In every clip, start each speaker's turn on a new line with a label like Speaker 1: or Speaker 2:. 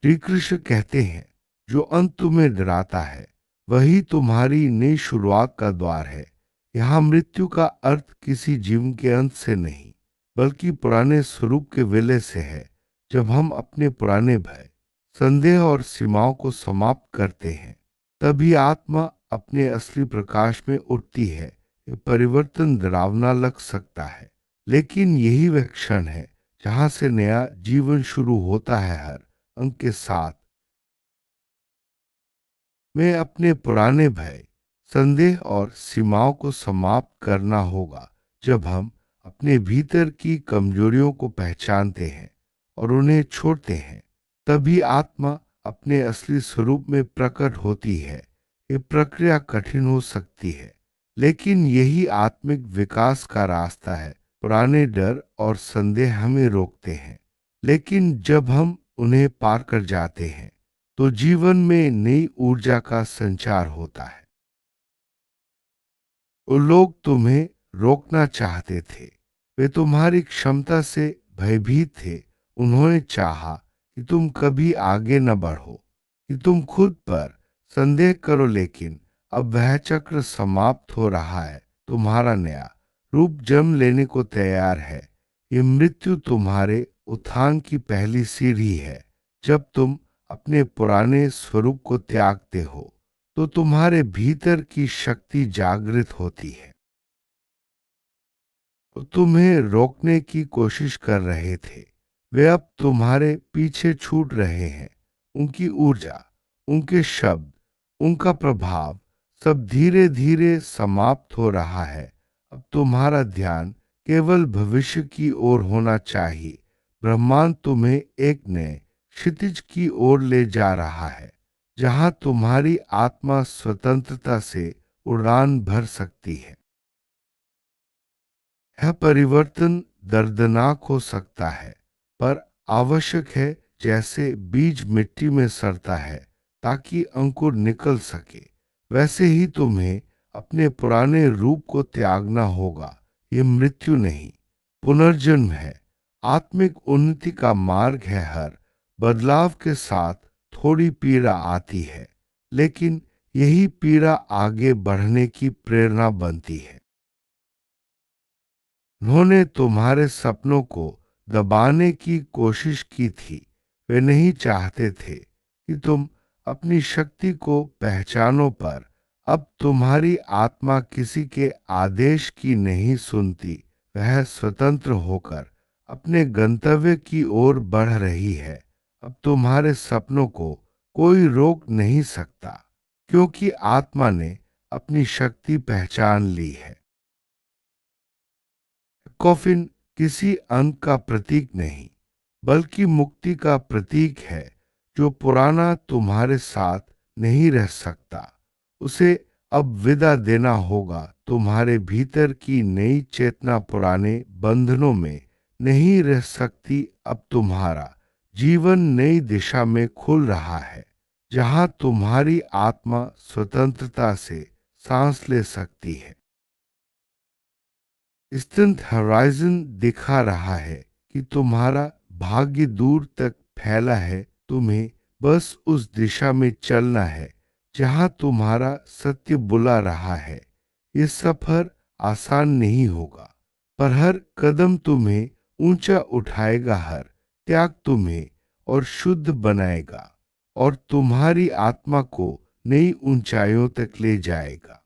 Speaker 1: श्री कृष्ण कहते हैं, जो अंत तुम्हें डराता है वही तुम्हारी नई शुरुआत का द्वार है। यहाँ मृत्यु का अर्थ किसी जीवन के अंत से नहीं, बल्कि पुराने स्वरूप के विलय से है। जब हम अपने पुराने भय, संदेह और सीमाओं को समाप्त करते हैं, तभी आत्मा अपने असली प्रकाश में उठती है। ये परिवर्तन डरावना लग सकता है, लेकिन यही वह क्षण है जहां से नया जीवन शुरू होता है। हर अंक के साथ में अपने पुराने भय, संदेह और सीमाओं को समाप्त करना होगा। जब हम अपने भीतर की कमजोरियों को पहचानते हैं और उन्हें छोड़ते हैं, तभी आत्मा अपने असली स्वरूप में प्रकट होती है। ये प्रक्रिया कठिन हो सकती है, लेकिन यही आत्मिक विकास का रास्ता है। पुराने डर और संदेह हमें रोकते हैं, लेकिन जब हम उन्हें पार कर जाते हैं तो जीवन में नई ऊर्जा का संचार होता है। वो लोग तुम्हें रोकना चाहते थे, वे तुम्हारी क्षमता से भयभीत थे। उन्होंने चाहा कि तुम कभी आगे न बढ़ो, कि तुम खुद पर संदेह करो, लेकिन अब वह चक्र समाप्त हो रहा है। तुम्हारा नया रूप जन्म लेने को तैयार है। ये मृत्यु तुम्हारे उत्थान की पहली सीढ़ी है। जब तुम अपने पुराने स्वरूप को त्यागते हो तो तुम्हारे भीतर की शक्ति जागृत होती है। वो तुम्हें रोकने की कोशिश कर रहे थे, वे अब तुम्हारे पीछे छूट रहे हैं। उनकी ऊर्जा, उनके शब्द, उनका प्रभाव सब धीरे धीरे समाप्त हो रहा है। अब तुम्हारा ध्यान केवल भविष्य की ओर होना चाहिए। ब्रह्मांड तुम्हें एक नए क्षितिज की ओर ले जा रहा है, जहां तुम्हारी आत्मा स्वतंत्रता से उड़ान भर सकती है। यह परिवर्तन दर्दनाक हो सकता है, पर आवश्यक है। जैसे बीज मिट्टी में सड़ता है ताकि अंकुर निकल सके, वैसे ही तुम्हें अपने पुराने रूप को त्यागना होगा। ये मृत्यु नहीं, पुनर्जन्म है। आत्मिक उन्नति का मार्ग है। हर बदलाव के साथ थोड़ी पीड़ा आती है, लेकिन यही पीड़ा आगे बढ़ने की प्रेरणा बनती है। उन्होंने तुम्हारे सपनों को दबाने की कोशिश की थी। वे नहीं चाहते थे कि तुम अपनी शक्ति को पहचानो, पर अब तुम्हारी आत्मा किसी के आदेश की नहीं सुनती। वह स्वतंत्र होकर अपने गंतव्य की ओर बढ़ रही है। अब तुम्हारे सपनों को कोई रोक नहीं सकता, क्योंकि आत्मा ने अपनी शक्ति पहचान ली है। कॉफिन किसी अंत का प्रतीक नहीं, बल्कि मुक्ति का प्रतीक है। जो पुराना तुम्हारे साथ नहीं रह सकता, उसे अब विदा देना होगा। तुम्हारे भीतर की नई चेतना पुराने बंधनों में नहीं रह सकती। अब तुम्हारा जीवन नई दिशा में खुल रहा है, जहां तुम्हारी आत्मा स्वतंत्रता से सांस ले सकती है। डिस्टेंट हॉराइजन दिखा रहा है कि तुम्हारा भाग्य दूर तक फैला है। तुम्हें बस उस दिशा में चलना है जहां तुम्हारा सत्य बुला रहा है। ये सफर आसान नहीं होगा, पर हर कदम तुम्हें ऊंचा उठाएगा। हर त्याग तुम्हें और शुद्ध बनाएगा, और तुम्हारी आत्मा को नई ऊंचाइयों तक ले जाएगा।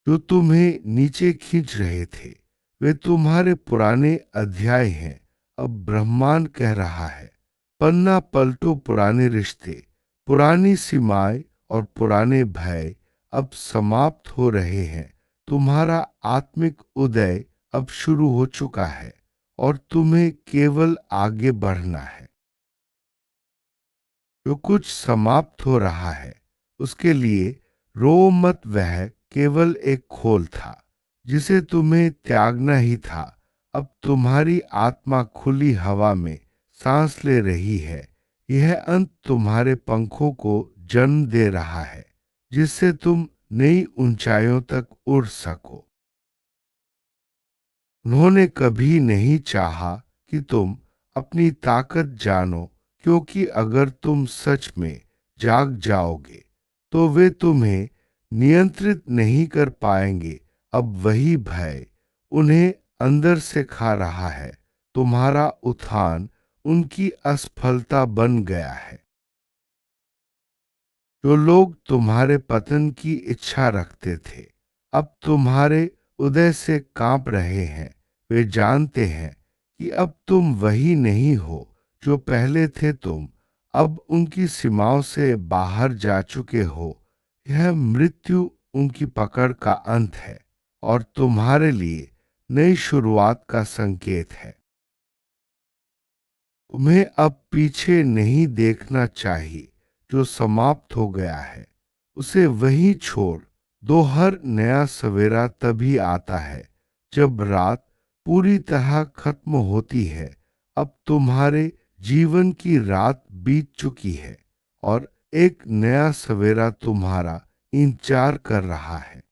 Speaker 1: जो तुम्हें नीचे खींच रहे थे, वे तुम्हारे पुराने अध्याय हैं। अब ब्रह्मांड कह रहा है, पन्ना पलटो। पुराने रिश्ते, पुरानी सीमाएं और पुराने भय अब समाप्त हो रहे हैं। तुम्हारा आत्मिक उदय अब शुरू हो चुका है, और तुम्हें केवल आगे बढ़ना है। जो कुछ समाप्त हो रहा है, उसके लिए रो मत। वह केवल एक खोल था जिसे तुम्हें त्यागना ही था। अब तुम्हारी आत्मा खुली हवा में सांस ले रही है। यह अंत तुम्हारे पंखों को जन्म दे रहा है, जिससे तुम नई ऊंचाइयों तक उड़ सको। उन्होंने कभी नहीं चाहा कि तुम अपनी ताकत जानो। क्योंकि अगर तुम सच में जाग जाओगे तो वे तुम्हें नियंत्रित नहीं कर पाएंगे। अब वही भय उन्हें अंदर से खा रहा है। तुम्हारा उत्थान उनकी असफलता बन गया है। जो लोग तुम्हारे पतन की इच्छा रखते थे अब तुम्हारे उदय से कांप रहे हैं। वे जानते हैं कि अब तुम वही नहीं हो जो पहले थे। तुम अब उनकी सीमाओं से बाहर जा चुके हो। यह मृत्यु उनकी पकड़ का अंत है और तुम्हारे लिए नई शुरुआत का संकेत है। तुम्हें अब पीछे नहीं देखना चाहिए। जो समाप्त हो गया है उसे वहीं छोड़ दो। हर नया सवेरा तभी आता है जब रात पूरी तरह खत्म होती है। अब तुम्हारे जीवन की रात बीत चुकी है और एक नया सवेरा तुम्हारा इंतजार कर रहा है।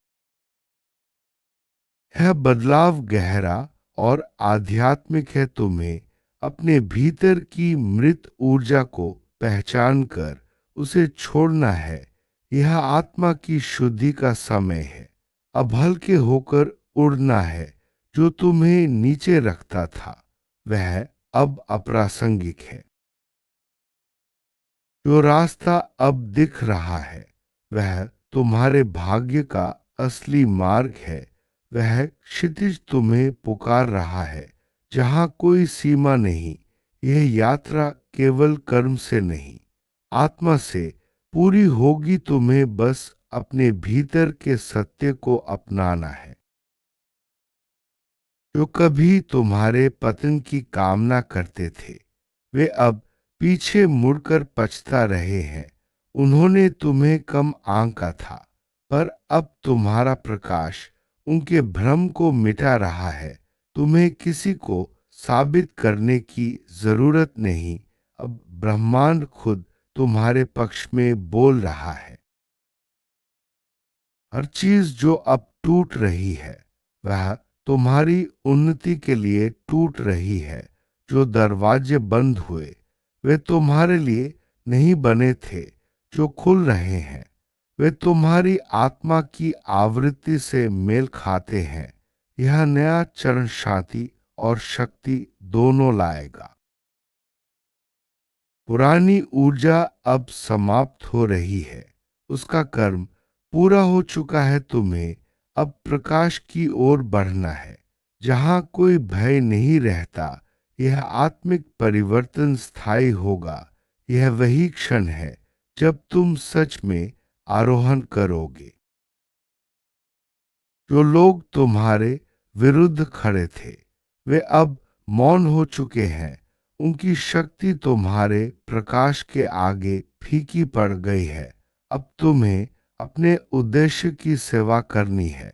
Speaker 1: यह बदलाव गहरा और आध्यात्मिक है। तुम्हें अपने भीतर की मृत ऊर्जा को पहचान कर उसे छोड़ना है। यह आत्मा की शुद्धि का समय है। अब हल्के होकर उड़ना है। जो तुम्हें नीचे रखता था वह अब अप्रासंगिक है। जो रास्ता अब दिख रहा है वह तुम्हारे भाग्य का असली मार्ग है। वह क्षितिज तुम्हें पुकार रहा है जहां कोई सीमा नहीं। यह यात्रा केवल कर्म से नहीं आत्मा से पूरी होगी। तुम्हें बस अपने भीतर के सत्य को अपनाना है। जो कभी तुम्हारे पतन की कामना करते थे वे अब पीछे मुड़कर पछता रहे हैं। उन्होंने तुम्हें कम आंका था पर अब तुम्हारा प्रकाश उनके भ्रम को मिटा रहा है। तुम्हें किसी को साबित करने की जरूरत नहीं। अब ब्रह्मांड खुद तुम्हारे पक्ष में बोल रहा है। हर चीज जो अब टूट रही है वह तुम्हारी उन्नति के लिए टूट रही है। जो दरवाजे बंद हुए वे तुम्हारे लिए नहीं बने थे। जो खुल रहे हैं वे तुम्हारी आत्मा की आवृत्ति से मेल खाते हैं। यह नया चरण शांति और शक्ति दोनों लाएगा। पुरानी ऊर्जा अब समाप्त हो रही है। उसका कर्म पूरा हो चुका है। तुम्हें अब प्रकाश की ओर बढ़ना है जहां कोई भय नहीं रहता। यह आत्मिक परिवर्तन स्थायी होगा। यह वही क्षण है जब तुम सच में आरोहण करोगे। जो लोग तुम्हारे विरुद्ध खड़े थे वे अब मौन हो चुके हैं। उनकी शक्ति तुम्हारे प्रकाश के आगे फीकी पड़ गई है। अब तुम्हें अपने उद्देश्य की सेवा करनी है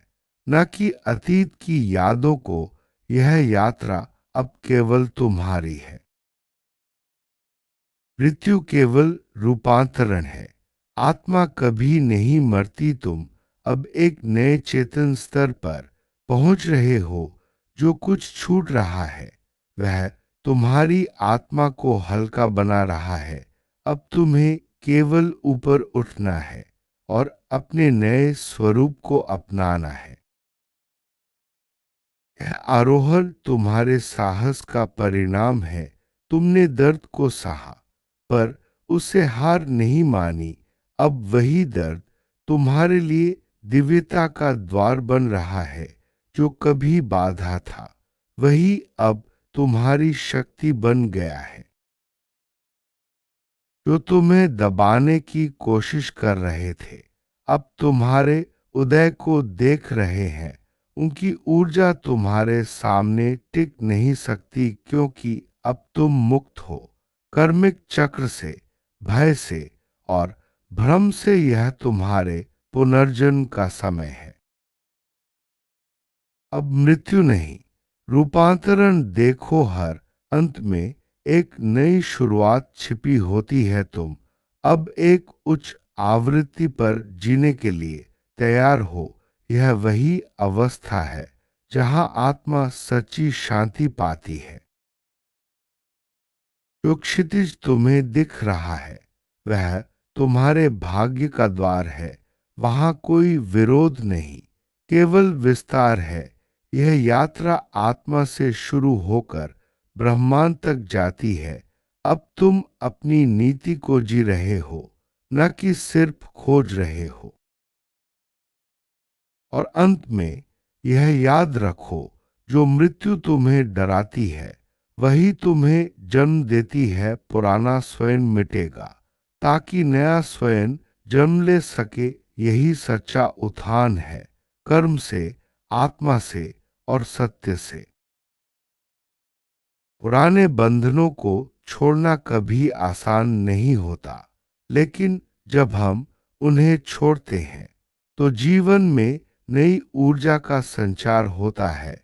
Speaker 1: न कि अतीत की यादों को। यह यात्रा अब केवल तुम्हारी है। मृत्यु केवल रूपांतरण है। आत्मा कभी नहीं मरती। तुम अब एक नए चेतन स्तर पर पहुंच रहे हो। जो कुछ छूट रहा है वह तुम्हारी आत्मा को हल्का बना रहा है। अब तुम्हें केवल ऊपर उठना है और अपने नए स्वरूप को अपनाना है। यह आरोहण तुम्हारे साहस का परिणाम है। तुमने दर्द को सहा पर उसे हार नहीं मानी। अब वही दर्द तुम्हारे लिए दिव्यता का द्वार बन रहा है। जो कभी बाधा था वही अब तुम्हारी शक्ति बन गया है। जो तुम्हें दबाने की कोशिश कर रहे थे अब तुम्हारे उदय को देख रहे हैं। उनकी ऊर्जा तुम्हारे सामने टिक नहीं सकती क्योंकि अब तुम मुक्त हो कर्मिक चक्र से, भय से और भ्रम से। यह तुम्हारे पुनर्जन्म का समय है। अब मृत्यु नहीं रूपांतरण देखो। हर अंत में एक नई शुरुआत छिपी होती है। तुम अब एक उच्च आवृत्ति पर जीने के लिए तैयार हो। यह वही अवस्था है जहां आत्मा सच्ची शांति पाती है। जो क्षितिज तुम्हें दिख रहा है वह तुम्हारे भाग्य का द्वार है। वहां कोई विरोध नहीं, केवल विस्तार है। यह यात्रा आत्मा से शुरू होकर ब्रह्मांड तक जाती है। अब तुम अपनी नीति को जी रहे हो, न कि सिर्फ खोज रहे हो। और अंत में यह याद रखो, जो मृत्यु तुम्हें डराती है वही तुम्हें जन्म देती है। पुराना स्वयं मिटेगा ताकि नया स्वयं जन्म ले सके। यही सच्चा उत्थान है, कर्म से, आत्मा से और सत्य से। पुराने बंधनों को छोड़ना कभी आसान नहीं होता, लेकिन जब हम उन्हें छोड़ते हैं तो जीवन में नई ऊर्जा का संचार होता है।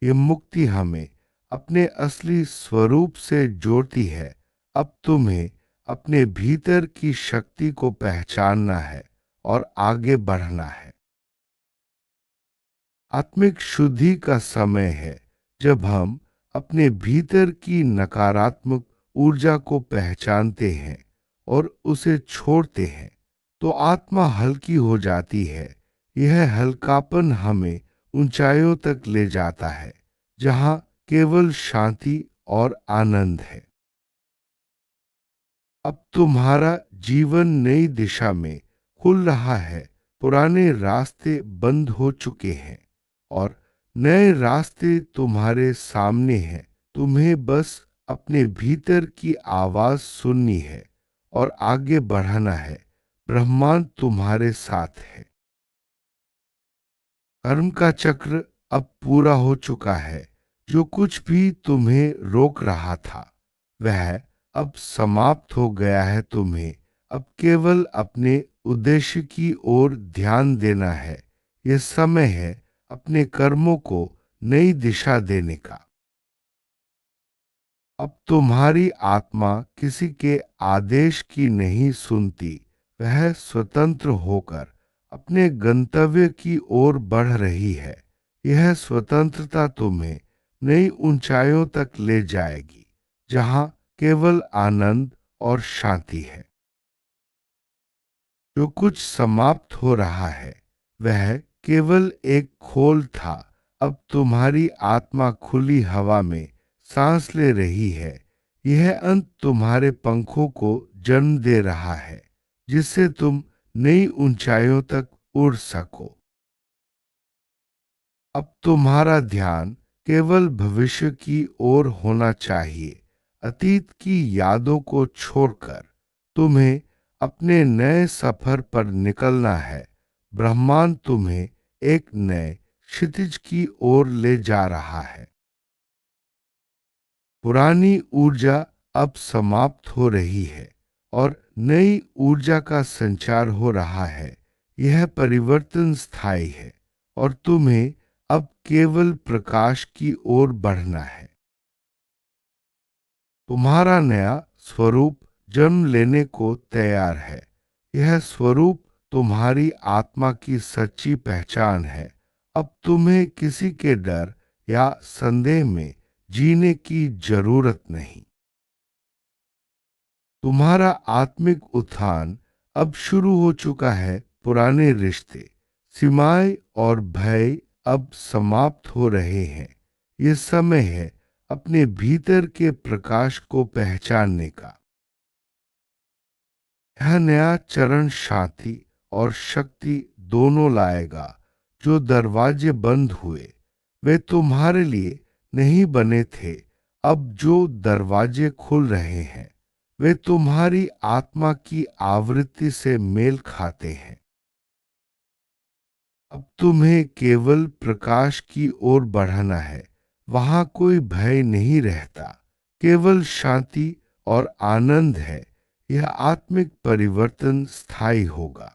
Speaker 1: ये मुक्ति हमें अपने असली स्वरूप से जोड़ती है। अब तुम्हें अपने भीतर की शक्ति को पहचानना है और आगे बढ़ना है। आत्मिक शुद्धि का समय है, जब हम अपने भीतर की नकारात्मक ऊर्जा को पहचानते हैं और उसे छोड़ते हैं तो आत्मा हल्की हो जाती है। यह हल्कापन हमें ऊंचाइयों तक ले जाता है, जहां केवल शांति और आनंद है। अब तुम्हारा जीवन नई दिशा में खुल रहा है। पुराने रास्ते बंद हो चुके हैं और नए रास्ते तुम्हारे सामने हैं। तुम्हें बस अपने भीतर की आवाज सुननी है और आगे बढ़ना है। ब्रह्मांड तुम्हारे साथ है। कर्म का चक्र अब पूरा हो चुका है। जो कुछ भी तुम्हें रोक रहा था वह अब समाप्त हो गया है। तुम्हें अब केवल अपने उद्देश्य की ओर ध्यान देना है। यह समय है अपने कर्मों को नई दिशा देने का। अब तुम्हारी आत्मा किसी के आदेश की नहीं सुनती। वह स्वतंत्र होकर अपने गंतव्य की ओर बढ़ रही है। यह स्वतंत्रता तुम्हें नई ऊंचाइयों तक ले जाएगी, जहां केवल आनंद और शांति है। जो कुछ समाप्त हो रहा है वह केवल एक खोल था। अब तुम्हारी आत्मा खुली हवा में सांस ले रही है। यह अंत तुम्हारे पंखों को जन्म दे रहा है, जिससे तुम नई ऊंचाइयों तक उड़ सको। अब तुम्हारा ध्यान केवल भविष्य की ओर होना चाहिए। अतीत की यादों को छोड़कर तुम्हें अपने नए सफर पर निकलना है। ब्रह्मांड तुम्हें एक नए क्षितिज की ओर ले जा रहा है। पुरानी ऊर्जा अब समाप्त हो रही है और नई ऊर्जा का संचार हो रहा है। यह परिवर्तन स्थायी है और तुम्हें अब केवल प्रकाश की ओर बढ़ना है। तुम्हारा नया स्वरूप जन्म लेने को तैयार है। यह स्वरूप तुम्हारी आत्मा की सच्ची पहचान है। अब तुम्हें किसी के डर या संदेह में जीने की जरूरत नहीं। तुम्हारा आत्मिक उत्थान अब शुरू हो चुका है। पुराने रिश्ते, सीमाएं और भय अब समाप्त हो रहे हैं। ये समय है अपने भीतर के प्रकाश को पहचानने का। यह नया चरण शांति और शक्ति दोनों लाएगा। जो दरवाजे बंद हुए वे तुम्हारे लिए नहीं बने थे। अब जो दरवाजे खुल रहे हैं वे तुम्हारी आत्मा की आवृत्ति से मेल खाते हैं। अब तुम्हें केवल प्रकाश की ओर बढ़ना है। वहां कोई भय नहीं रहता, केवल शांति और आनंद है। यह आत्मिक परिवर्तन स्थायी होगा।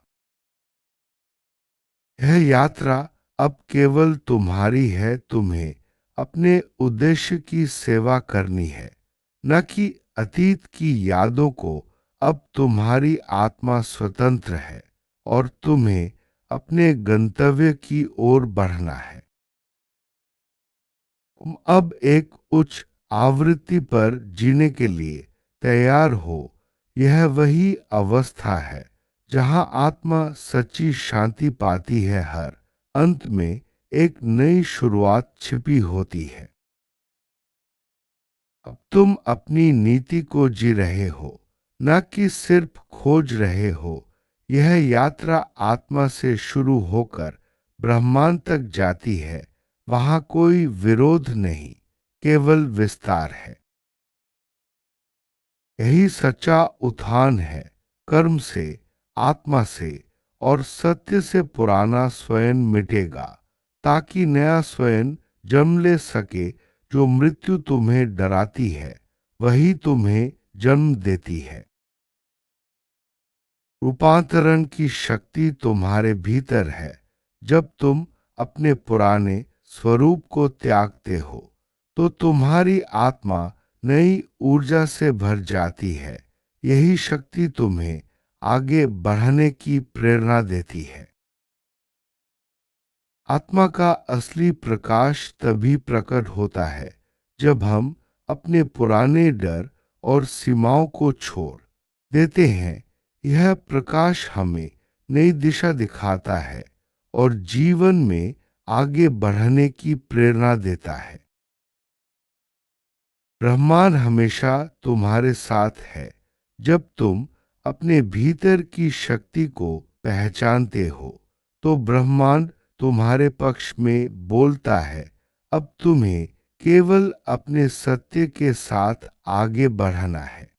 Speaker 1: यह यात्रा अब केवल तुम्हारी है। तुम्हें अपने उद्देश्य की सेवा करनी है, न कि अतीत की यादों को। अब तुम्हारी आत्मा स्वतंत्र है और तुम्हें अपने गंतव्य की ओर बढ़ना है। तुम अब एक उच्च आवृत्ति पर जीने के लिए तैयार हो। यह वही अवस्था है जहां आत्मा सच्ची शांति पाती है। हर अंत में एक नई शुरुआत छिपी होती है। अब तुम अपनी नीति को जी रहे हो, न कि सिर्फ खोज रहे हो। यह यात्रा आत्मा से शुरू होकर ब्रह्मांड तक जाती है। वहां कोई विरोध नहीं, केवल विस्तार है। यही सच्चा उत्थान है। कर्म से, आत्मा से और सत्य से पुराना स्वयं मिटेगा, ताकि नया स्वयं जन्म ले सके। जो मृत्यु तुम्हें डराती है, वही तुम्हें जन्म देती है। रूपांतरण की शक्ति तुम्हारे भीतर है। जब तुम अपने पुराने स्वरूप को त्यागते हो, तो तुम्हारी आत्मा नई ऊर्जा से भर जाती है। यही शक्ति तुम्हें आगे बढ़ने की प्रेरणा देती है। आत्मा का असली प्रकाश तभी प्रकट होता है जब हम अपने पुराने डर और सीमाओं को छोड़ देते हैं। यह प्रकाश हमें नई दिशा दिखाता है और जीवन में आगे बढ़ने की प्रेरणा देता है। ब्रह्मांड हमेशा तुम्हारे साथ है। जब तुम अपने भीतर की शक्ति को पहचानते हो, तो ब्रह्मांड तुम्हारे पक्ष में बोलता है। अब तुम्हें केवल अपने सत्य के साथ आगे बढ़ना है।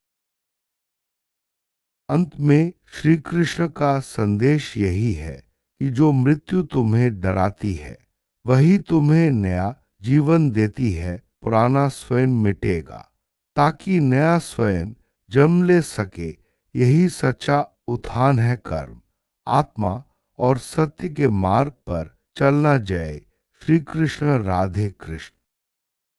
Speaker 1: अंत में श्री कृष्ण का संदेश यही है कि जो मृत्यु तुम्हें डराती है, वही तुम्हें नया जीवन देती है। पुराना स्वयं मिटेगा, ताकि नया स्वयं जन्म ले सके। यही सच्चा उत्थान है। कर्म, आत्मा और सत्य के मार्ग पर चलना। जय श्री कृष्ण। राधे कृष्ण।